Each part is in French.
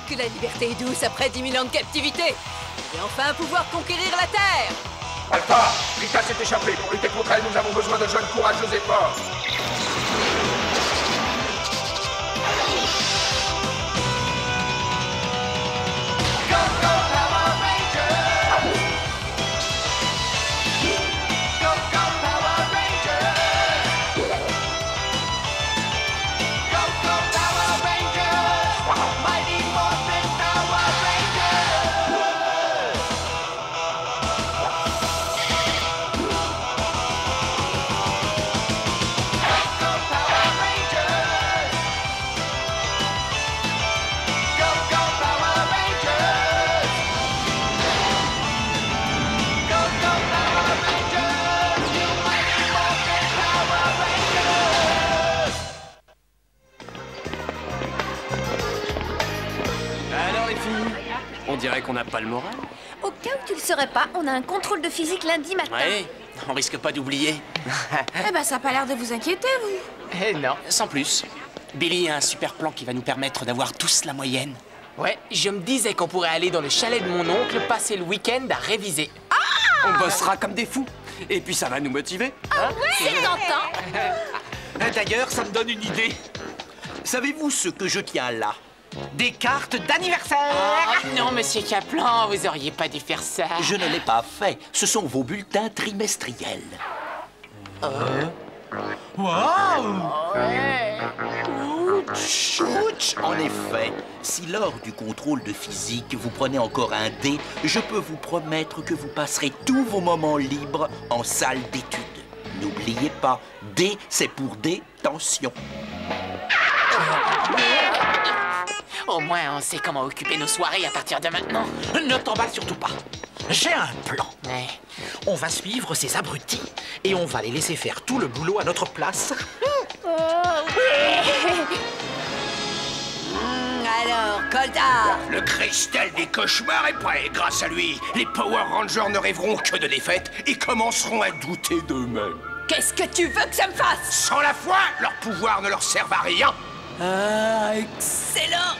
que la liberté est douce après 10 000 ans de captivité. Et enfin pouvoir conquérir la Terre. Alpha, Rita s'est échappée. Pour lutter contre elle, nous avons besoin de jeunes courageux et forts. On dirait qu'on n'a pas le moral. Au cas où tu le saurais pas, on a un contrôle de physique lundi matin. Ouais, on risque pas d'oublier. Eh ben, ça a pas l'air de vous inquiéter, vous. Eh non, sans plus. Billy a un super plan qui va nous permettre d'avoir tous la moyenne. Ouais, je me disais qu'on pourrait aller dans le chalet de mon oncle passer le week-end à réviser. On bossera comme des fous. Et puis ça va nous motiver. Ah ouais, c'est tentant. D'ailleurs, ça me donne une idée. Savez-vous ce que je tiens là? Des cartes d'anniversaire! Ah, non, monsieur Kaplan, vous auriez pas dû faire ça. Je ne l'ai pas fait. Ce sont vos bulletins trimestriels. Ouch! En effet, si lors du contrôle de physique, vous prenez encore un dé, je peux vous promettre que vous passerez tous vos moments libres en salle d'études. N'oubliez pas, D, c'est pour détention. Au moins, on sait comment occuper nos soirées à partir de maintenant. Ne t'emballe surtout pas. J'ai un plan. Ouais. On va suivre ces abrutis et on va les laisser faire tout le boulot à notre place. Alors, Koldar, Le cristal des cauchemars est prêt. Grâce à lui, les Power Rangers ne rêveront que de défaite et commenceront à douter d'eux-mêmes. qu'est-ce que tu veux que ça me fasse? Sans la foi, leur pouvoir ne leur sert à rien. Ah, excellent!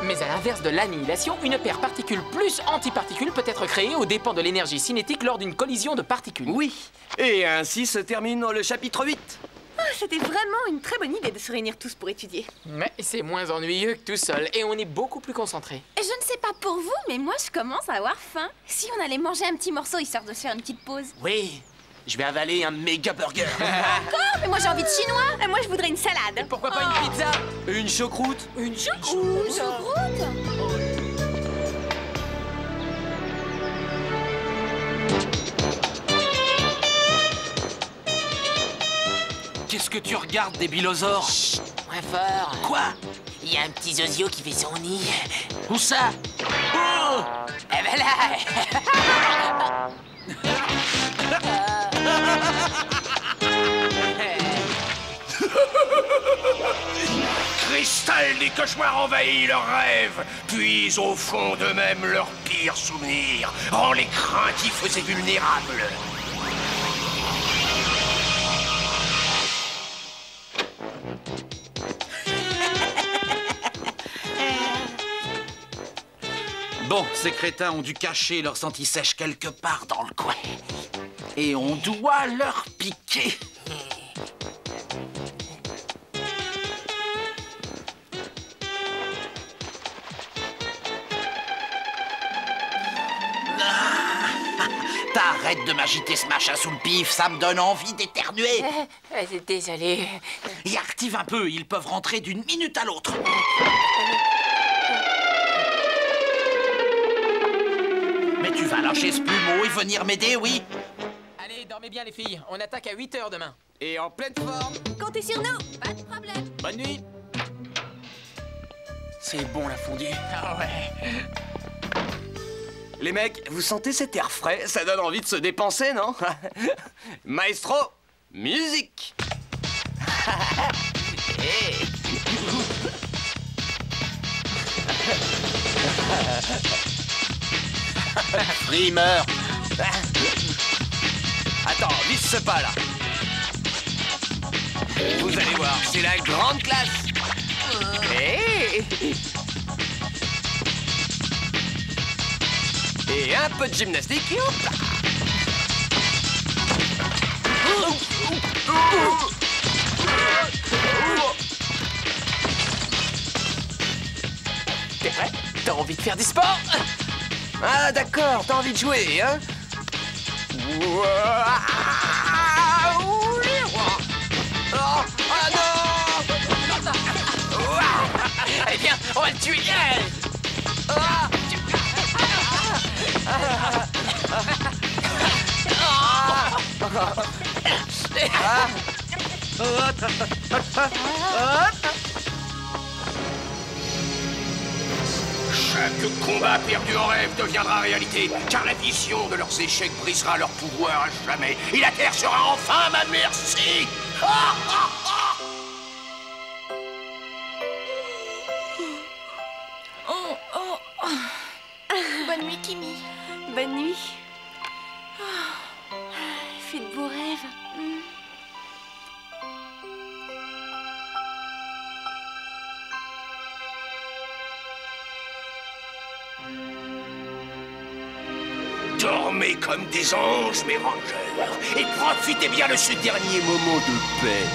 Mais à l'inverse de l'annihilation, une paire particule plus antiparticule peut être créée aux dépens de l'énergie cinétique lors d'une collision de particules. Oui. Et ainsi se termine le chapitre 8. Ah, c'était vraiment une très bonne idée de se réunir tous pour étudier. Mais c'est moins ennuyeux que tout seul et on est beaucoup plus concentré. Je ne sais pas pour vous, mais moi, je commence à avoir faim. Si on allait manger un petit morceau histoire de se faire une petite pause. Oui, je vais avaler un méga burger. Encore? Mais moi, j'ai envie de chinois. Et moi, je voudrais une salade. Pourquoi pas une pizza? Une choucroute. Une choucroute? Une choucroute? Qu'est-ce que tu regardes, débilosaure? Chut, moins fort. Quoi? Il y a un petit zozio qui fait son nid. Où ça? Oh! Eh ben là! Cristal des cauchemars envahit leurs rêves, puis au fond d'eux-mêmes leurs pires souvenirs, rend les craintifs et vulnérables. Bon, ces crétins ont dû cacher leurs antisèches quelque part dans le coin. Et on doit leur piquer. T'arrêtes de m'agiter ce machin sous le pif, ça me donne envie d'éternuer. Désolé. Et active un peu, ils peuvent rentrer d'une minute à l'autre. Mais tu vas lâcher ce plumeau et venir m'aider, oui? Allez, dormez bien les filles. On attaque à 8 h demain. Et en pleine forme. Comptez sur nous. Pas de problème. Bonne nuit. C'est bon la fondue. Ah ouais. Les mecs, vous sentez cet air frais? Ça donne envie de se dépenser, non? Maestro, musique. Frimeur. Attends, visse ce pas là. Vous allez voir, c'est la grande classe. Et un peu de gymnastique. Et hop là. T'es prêt? T'as envie de faire du sport? Ah d'accord, t'as envie de jouer, hein? Ah non! Eh bien, on va le tuer! Chaque combat perdu en rêve deviendra réalité, car la vision de leurs échecs brisera leur pouvoir à jamais, et la Terre sera enfin à ma merci. Bonne nuit, Kimi. Bonne nuit. Fais de beaux rêves. Dormez comme des anges, mes rangeurs, et profitez bien de ce dernier moment de paix.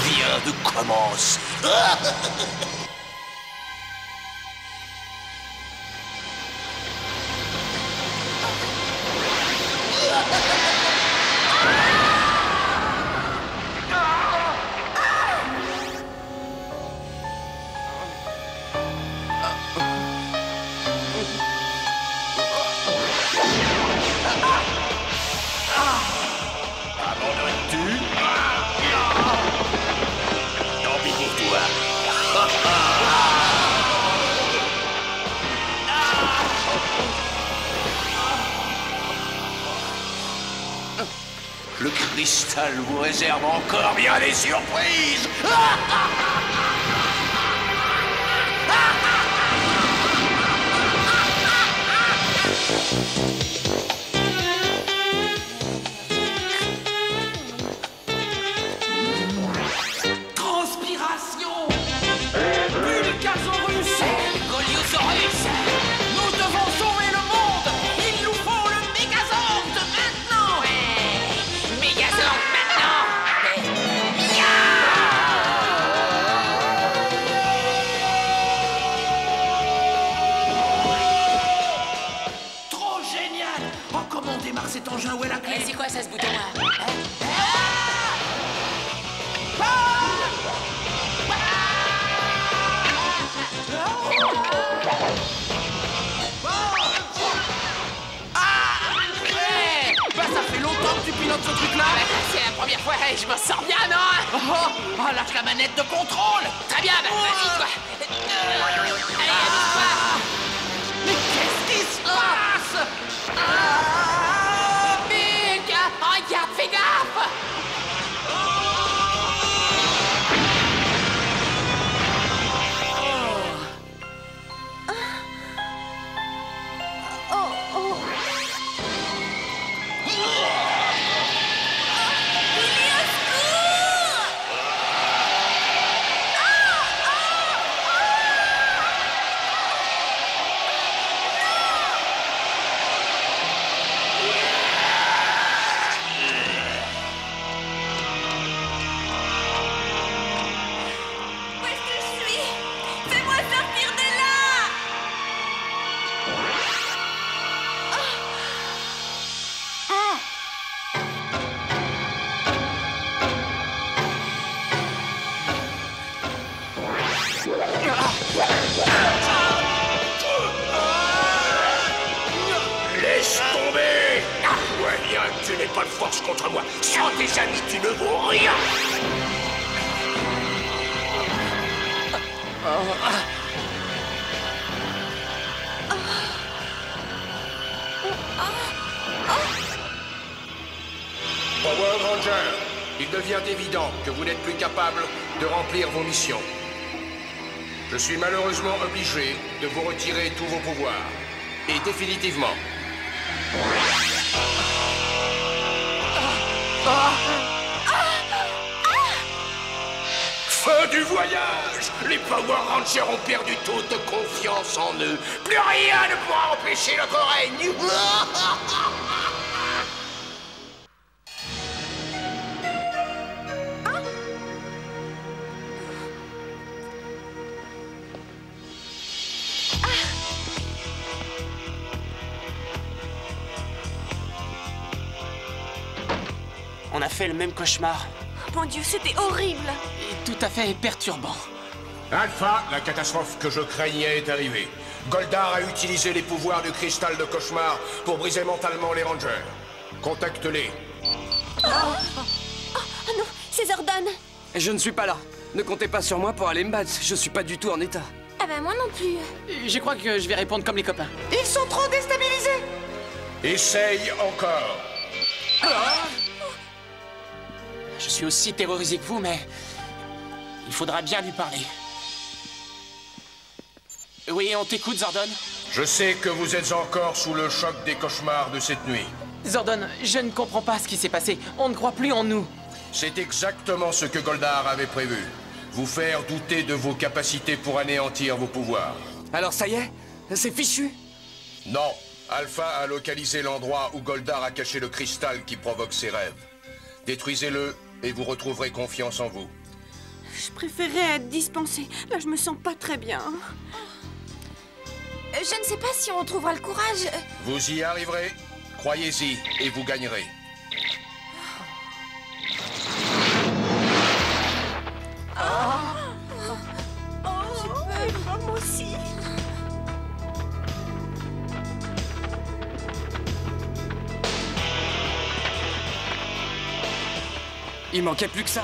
Vient de commencer. Abandonnes-tu? Tant pis pour toi. Le cristal vous réserve encore bien des surprises. Transpiration! Pulcasaurus! Goliosaurus! Nous devons sauver le monde! Il nous faut le Mégazord maintenant! Ouais! Mégazord maintenant! Trop génial! Oh, comment on démarre cet engin? Où est la clé? C'est quoi ça, ce bouton-là? Bah ça fait longtemps que tu pilotes ce truc-là. C'est la première fois et je m'en sors bien, non? Oh, lâche la manette de contrôle. Très bien, bah, vas-y, quoi. Allez, amuse-toi. Mais qu'est-ce qui se passe? Big! Regarde, fais gaffe! Laisse tomber! Ouais, bien, tu n'es pas de force contre moi. Sans tes amis, tu ne vaux rien! Power Ranger, il devient évident que vous n'êtes plus capable de remplir vos missions. Je suis malheureusement obligé de vous retirer tous vos pouvoirs. Et définitivement. Fin du voyage! Les Power Rangers ont perdu toute confiance en eux. Plus rien ne pourra empêcher notre règne! On a fait le même cauchemar. Mon Dieu, c'était horrible. Et tout à fait perturbant. Alpha, la catastrophe que je craignais est arrivée. Goldar a utilisé les pouvoirs du cristal de cauchemar pour briser mentalement les Rangers. Contacte-les. Ah non, c'est Zordon. Je ne suis pas là. Ne comptez pas sur moi pour aller me battre. Je suis pas du tout en état. Ah bah moi non plus. Je crois que je vais répondre comme les copains. Ils sont trop déstabilisés. Essaye encore. Je suis aussi terrorisé que vous, mais il faudra bien lui parler. Oui, on t'écoute, Zordon. Je sais que vous êtes encore sous le choc des cauchemars de cette nuit. Zordon, je ne comprends pas ce qui s'est passé. On ne croit plus en nous. C'est exactement ce que Goldar avait prévu. Vous faire douter de vos capacités pour anéantir vos pouvoirs. Alors ça y est? C'est fichu? Non, Alpha a localisé l'endroit où Goldar a caché le cristal qui provoque ses rêves. Détruisez-le et vous retrouverez confiance en vous. Je préférais être dispensée. Là, je me sens pas très bien. Je ne sais pas si on retrouvera le courage. Vous y arriverez, croyez-y et vous gagnerez. Moi aussi. Il manquait plus que ça.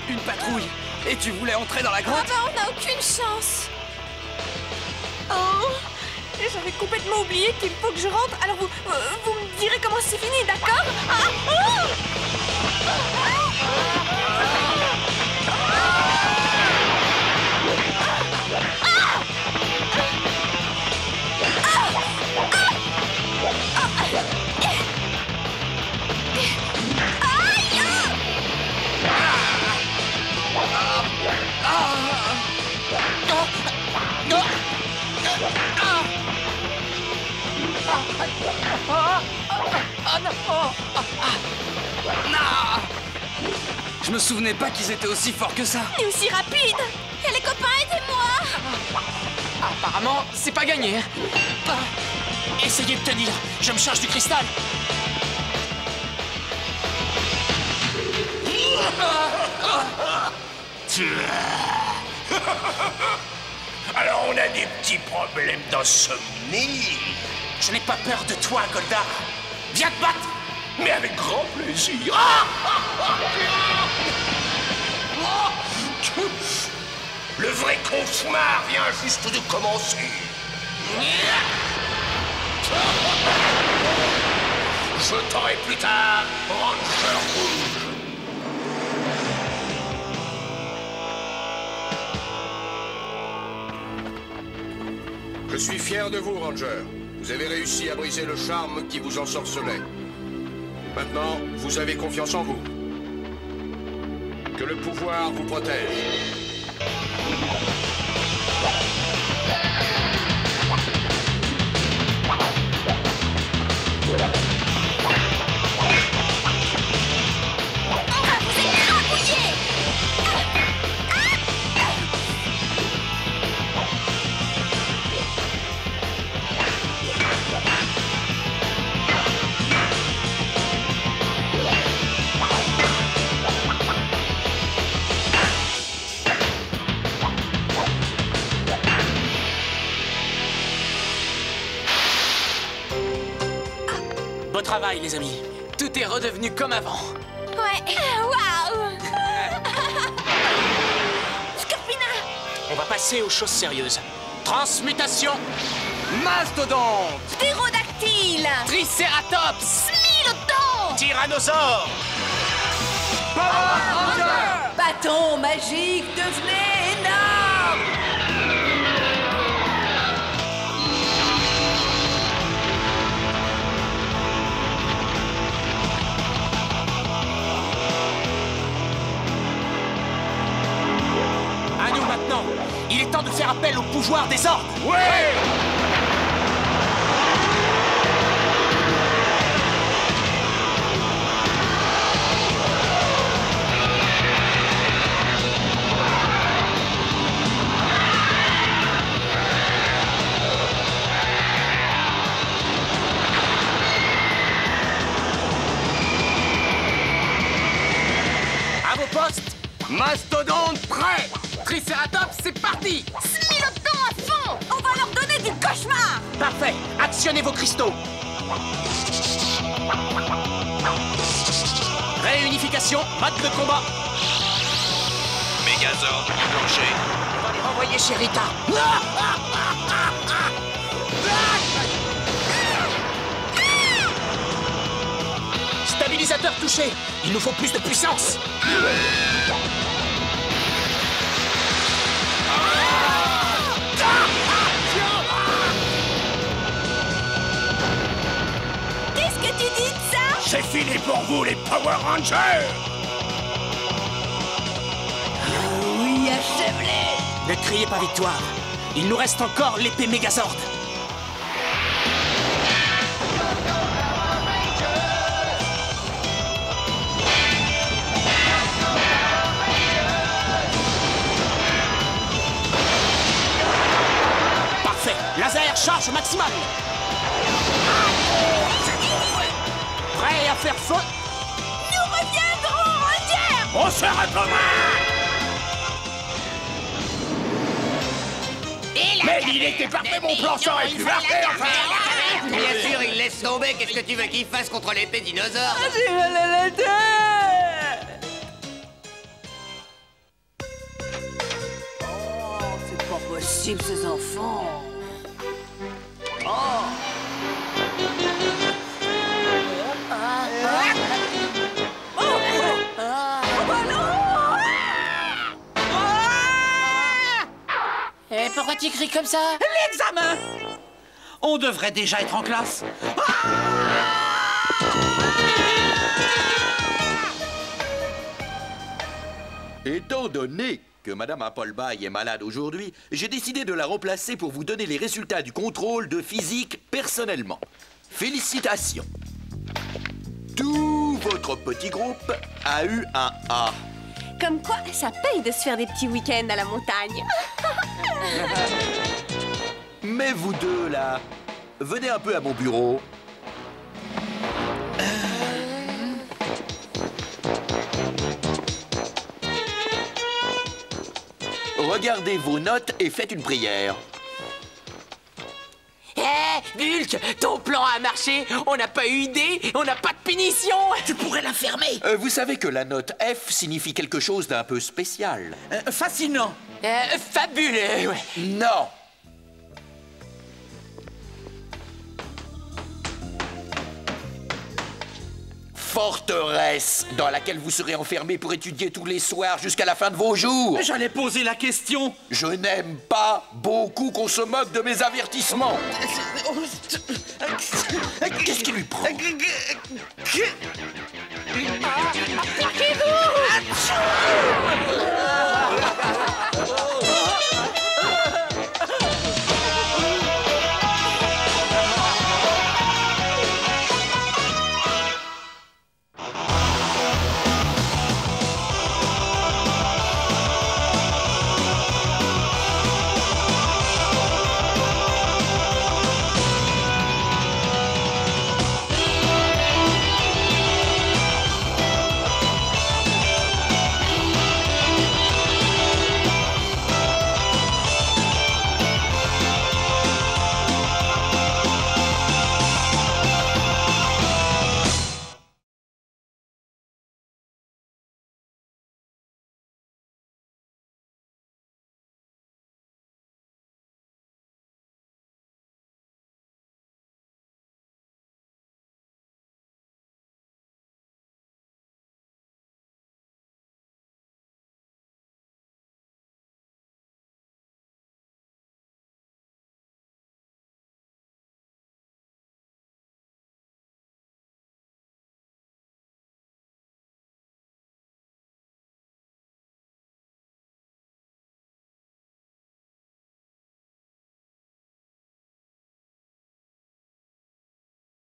Une patrouille. Et tu voulais entrer dans la Ah grotte? bah on n'a aucune chance. Oh, j'avais complètement oublié qu'il faut que je rentre. Alors vous me direz comment c'est fini, d'accord? Je me souvenais pas qu'ils étaient aussi forts que ça. Et aussi rapide. Et les copains, aidez-moi. Apparemment, c'est pas gagné. Essayez de tenir. Je me charge du cristal. Alors on a des petits problèmes d'insomnie. Je n'ai pas peur de toi, Goldar. Viens te battre. Mais avec grand plaisir. Le vrai cauchemar vient juste de commencer. Je t'aurai plus tard, Ranger Rouge. Je suis fier de vous, Ranger. Vous avez réussi à briser le charme qui vous ensorcelait. Maintenant, vous avez confiance en vous. Que le pouvoir vous protège. Beau travail, les amis. Tout est redevenu comme avant. Ouais. Waouh. Scorpina. On va passer aux choses sérieuses. Transmutation. Mastodonte. Ptérodactyle. Tricératops. Smilodon. Tyrannosaure. Bâton magique, devenez énorme! À nous maintenant. Il est temps de faire appel au pouvoir des ordres. Ouais. Mastodonte prêt. Tricératops, c'est parti. Smilodon à fond. On va leur donner du cauchemar. Parfait. Actionnez vos cristaux. Réunification, mode de combat. Mégazord enclenché. On va les renvoyer chez Rita. Stabilisateur touché. Il nous faut plus de puissance. Qu'est-ce que tu dis de ça? C'est fini pour vous, les Power Rangers! Oui, achève-les! Ne criez pas victoire. Il nous reste encore l'épée Mégazord. Parfait. Laser charge maximale. Prêt à faire feu? Nous reviendrons, Roger. On se retrouve! Mais il était parfait, mon plan, ça aurait pu marquer, enfin! Bien sûr, il laisse tomber. Qu'est-ce que tu veux qu'il fasse contre l'épée dinosaure? J'ai mal à la tête! Oh, c'est pas possible, ces enfants! Et pourquoi tu cries comme ça? L'examen! On devrait déjà être en classe. Étant donné que Madame Appleby est malade aujourd'hui, j'ai décidé de la remplacer pour vous donner les résultats du contrôle de physique personnellement. Félicitations! Tout votre petit groupe a eu un A. Comme quoi, ça paye de se faire des petits week-ends à la montagne. Mais vous deux, là, venez un peu à mon bureau. Regardez vos notes et faites une prière. Hé, Bulk, ton plan a marché. On n'a pas eu idée, on n'a pas de punition. Tu pourrais la fermer. Vous savez que la note F signifie quelque chose d'un peu spécial. Fascinant. Fabuleux, ouais. Non. Forteresse, dans laquelle vous serez enfermé pour étudier tous les soirs jusqu'à la fin de vos jours. J'allais poser la question. Je n'aime pas beaucoup qu'on se moque de mes avertissements. Qu'est-ce qui lui prend?